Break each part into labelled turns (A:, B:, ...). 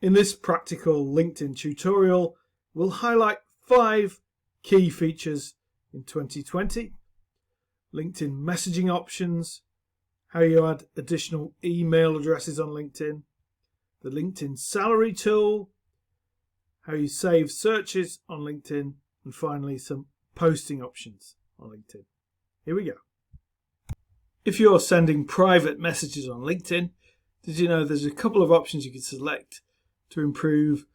A: In this practical LinkedIn tutorial, we'll highlight 5 key features in 2020, LinkedIn messaging options, how you add additional email addresses on LinkedIn, the LinkedIn salary tool, how you save searches on LinkedIn, and finally some posting options on LinkedIn. Here we go. If you're sending private messages on LinkedIn, did you know there's a couple of options you can select to improve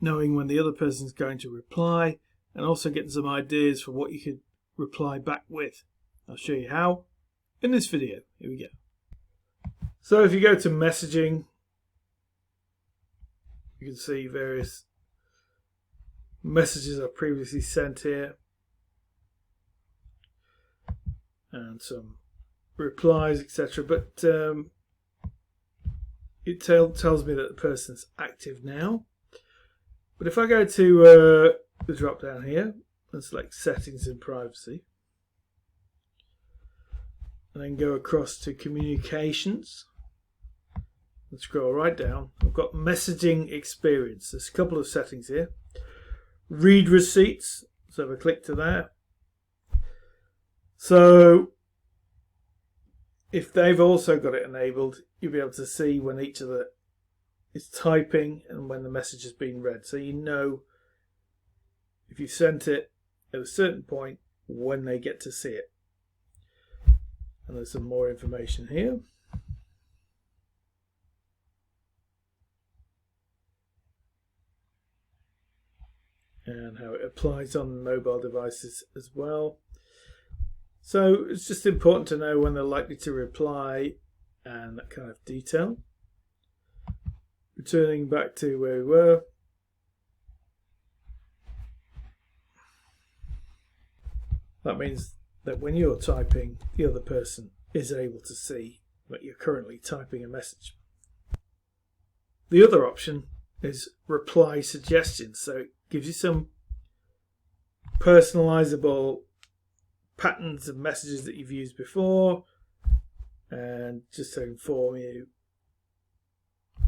A: knowing when the other person's going to reply and also getting some ideas for what you could reply back with. I'll show you how in this video. Here we go. So if you go to messaging, you can see various messages I've previously sent here and some replies, etc. But it tells me that the person's active now. But if I go to the drop down here and select settings and privacy and then go across to communications and scroll right down, I've got messaging experience. There's a couple of settings here. Read receipts, so if I click to that, so if they've also got it enabled, you'll be able to see when each of the is typing and when the message has been read. So you know if you sent it at a certain point when they get to see it. And there's some more information here. And how it applies on mobile devices as well. So it's just important to know when they're likely to reply and that kind of detail. Returning back to where we were. That means that when you're typing, the other person is able to see that you're currently typing a message. The other option is reply suggestions. So it gives you some personalizable patterns of messages that you've used before, and just to inform you,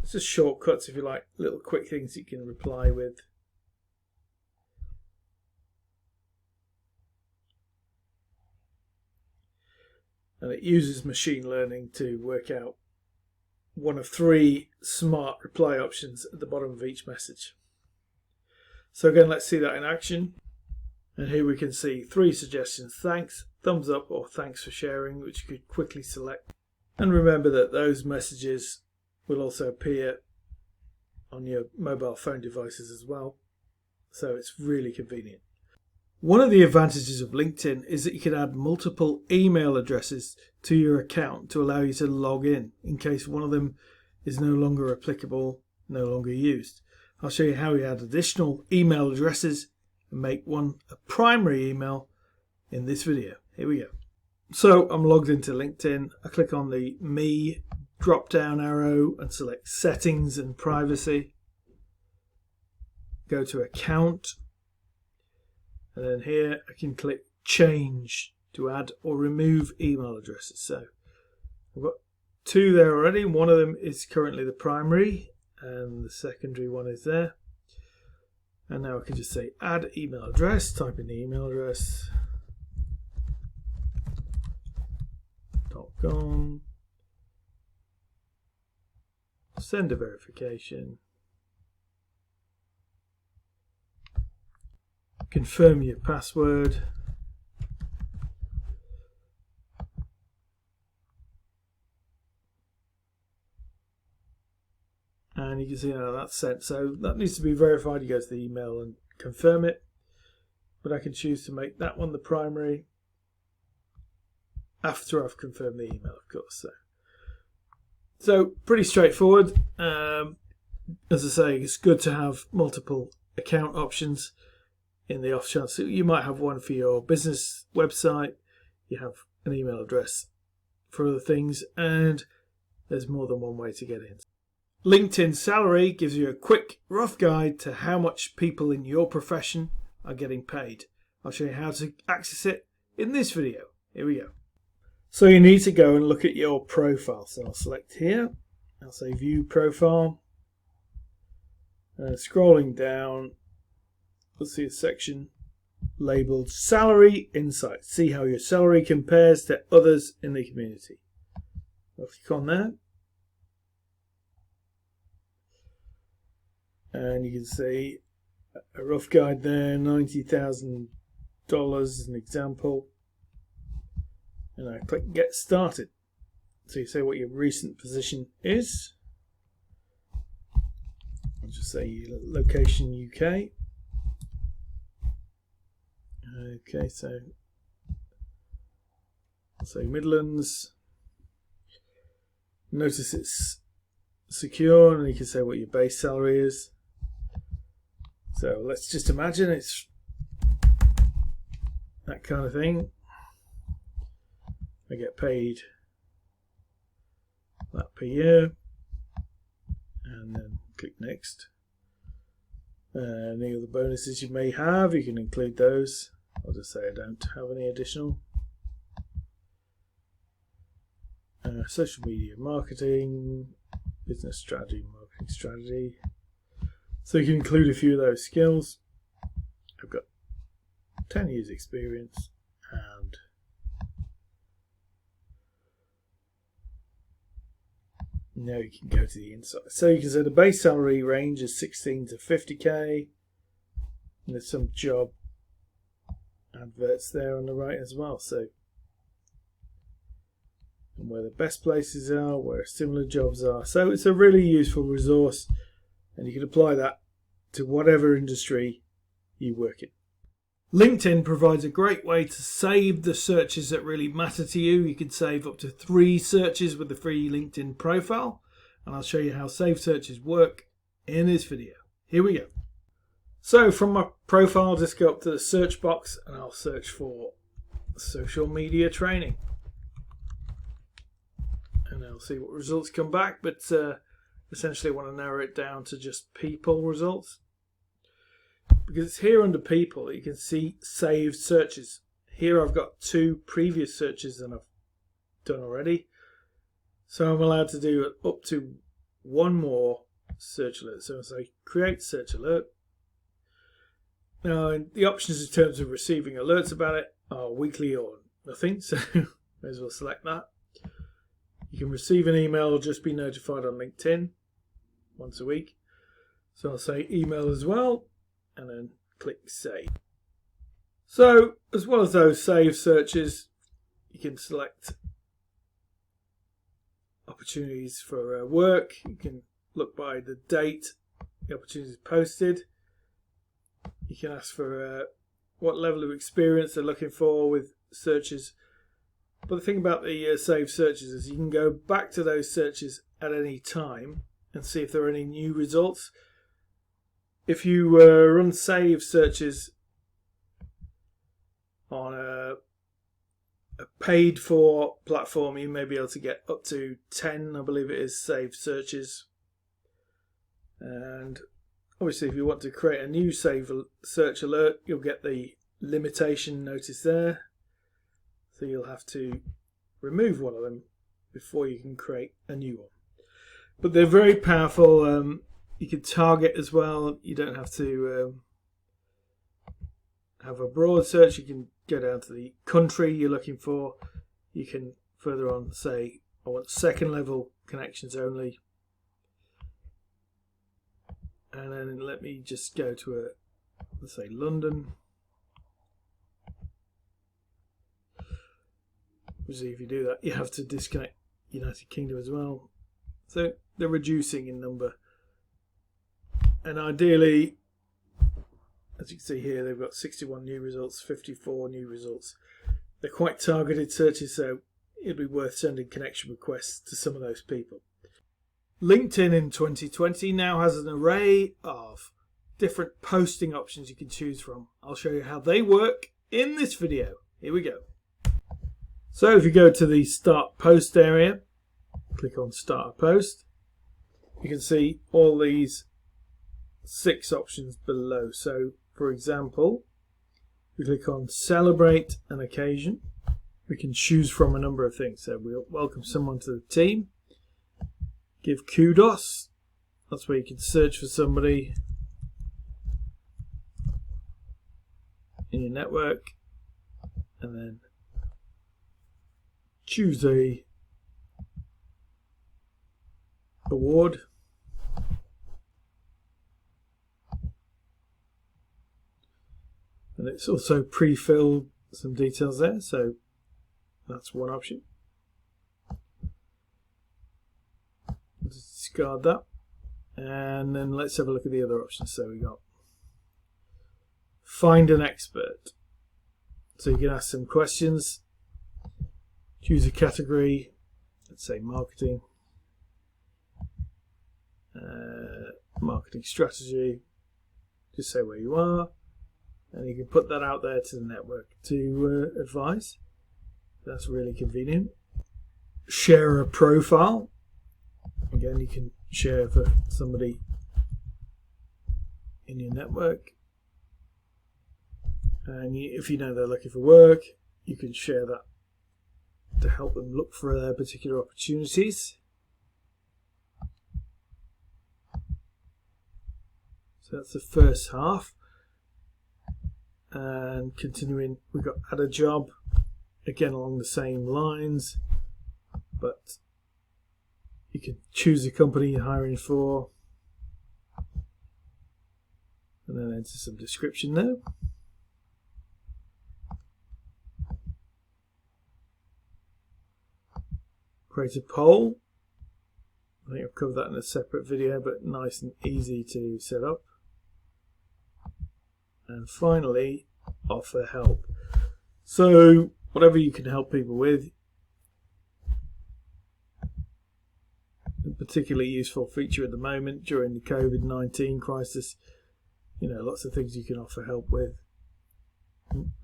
A: it's just shortcuts if you like, little quick things you can reply with. And it uses machine learning to work out one of 3 smart reply options at the bottom of each message. So again, let's see that in action. And here we can see 3 suggestions: thanks, thumbs up, or thanks for sharing, which you could quickly select. And remember that those messages will also appear on your mobile phone devices as well. So it's really convenient. One of the advantages of LinkedIn is that you can add multiple email addresses to your account to allow you to log in case one of them is no longer applicable, no longer used. I'll show you how you add additional email addresses and make one a primary email in this video. Here we go. So I'm logged into LinkedIn. I click on the Me drop down arrow and select settings and privacy. Go to account, and then here I can click change to add or remove email addresses. So I've got 2 there already. One of them is currently the primary and the secondary one is there. And now I can just say add email address, type in the email address, .com, send a verification, confirm your password, and you can see how that's sent. So that needs to be verified. You go to the email and confirm it, but I can choose to make that one the primary after I've confirmed the email, of course. So pretty straightforward. As I say, it's good to have multiple account options in the off chance. So you might have one for your business website, you have an email address for other things, and there's more than one way to get in. LinkedIn Salary gives you a quick, rough guide to how much people in your profession are getting paid. I'll show you how to access it in this video. Here we go. So you need to go and look at your profile. So I'll select here. I'll say View Profile. Scrolling down, we'll see a section labelled Salary Insights. See how your salary compares to others in the community. I'll click on that. And you can see a rough guide there, $90,000 as an example. And I click Get Started. So you say what your recent position is. I'll just say location UK. Okay, so I'll say Midlands. Notice it's secure, and you can say what your base salary is. So let's just imagine it's that kind of thing. I get paid that per year, and then click Next. Any other bonuses you may have, you can include those. I'll just say I don't have any additional. Social media marketing, business strategy, marketing strategy. So you can include a few of those skills. I've got 10 years experience, and now you can go to the inside. So you can say the base salary range is 16 to 50k. And there's some job adverts there on the right as well. So, and where the best places are, where similar jobs are. So it's a really useful resource, and you can apply that to whatever industry you work in. LinkedIn provides a great way to save the searches that really matter to you. You can save up to 3 searches with the free LinkedIn profile, and I'll show you how saved searches work in this video. Here we go. So from my profile, just go up to the search box and I'll search for social media training. And I'll see what results come back, but essentially I want to narrow it down to just people results. Because it's here under people, you can see saved searches. Here I've got 2 previous searches that I've done already. So I'm allowed to do up to 1 more search alert. So I'll say create search alert. Now the options in terms of receiving alerts about it are weekly or nothing. So may as well select that. You can receive an email or just be notified on LinkedIn once a week. So I'll say email as well, and then click save. So as well as those save searches, you can select opportunities for work. You can look by the date the opportunity is posted. You can ask for what level of experience they're looking for with searches. But the thing about the saved searches is you can go back to those searches at any time and see if there are any new results. If you run save searches on a paid for platform, you may be able to get up to 10, I believe it is, saved searches. And obviously if you want to create a new save search alert, you'll get the limitation notice there. So you'll have to remove one of them before you can create a new one. But they're very powerful. You can target as well. You don't have to have a broad search. You can go down to the country you're looking for. You can further on say, I want 2nd level connections only. And then let me just go to let's say London. Obviously, if you do that, you have to disconnect United Kingdom as well. So they're reducing in number. And ideally, as you can see here, they've got 61 new results, 54 new results. They're quite targeted searches, so it'd be worth sending connection requests to some of those people. LinkedIn in 2020 now has an array of different posting options you can choose from. I'll show you how they work in this video. Here we go. So if you go to the Start Post area, click on Start a Post, you can see all these 6 options below. So for example, we click on Celebrate an Occasion. We can choose from a number of things. So we'll welcome someone to the team. Give kudos. That's where you can search for somebody in your network, and then choose a award. And it's also pre-filled some details there, so that's one option. Discard that. And then let's have a look at the other options. So we got find an expert. So you can ask some questions, choose a category, let's say marketing, marketing strategy, just say where you are, and you can put that out there to the network to advise. That's really convenient. Share a profile. Again, you can share for somebody in your network. And if you know they're looking for work, you can share that to help them look for their particular opportunities. So that's the first half. And continuing, we've got add a job, again along the same lines, but you can choose the company you're hiring for, and then enter some description there. Create a poll. I think I've covered that in a separate video, but nice and easy to set up. And finally, offer help. So whatever you can help people with. A particularly useful feature at the moment during the COVID-19 crisis. You know, lots of things you can offer help with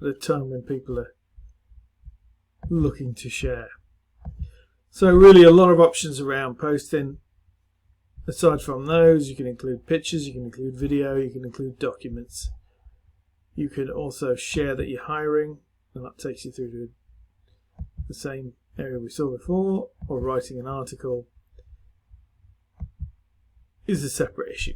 A: at a time when people are looking to share. So really a lot of options around posting. Aside from those, you can include pictures, you can include video, you can include documents. You can also share that you're hiring, and that takes you through to the same area we saw before, or writing an article is a separate issue.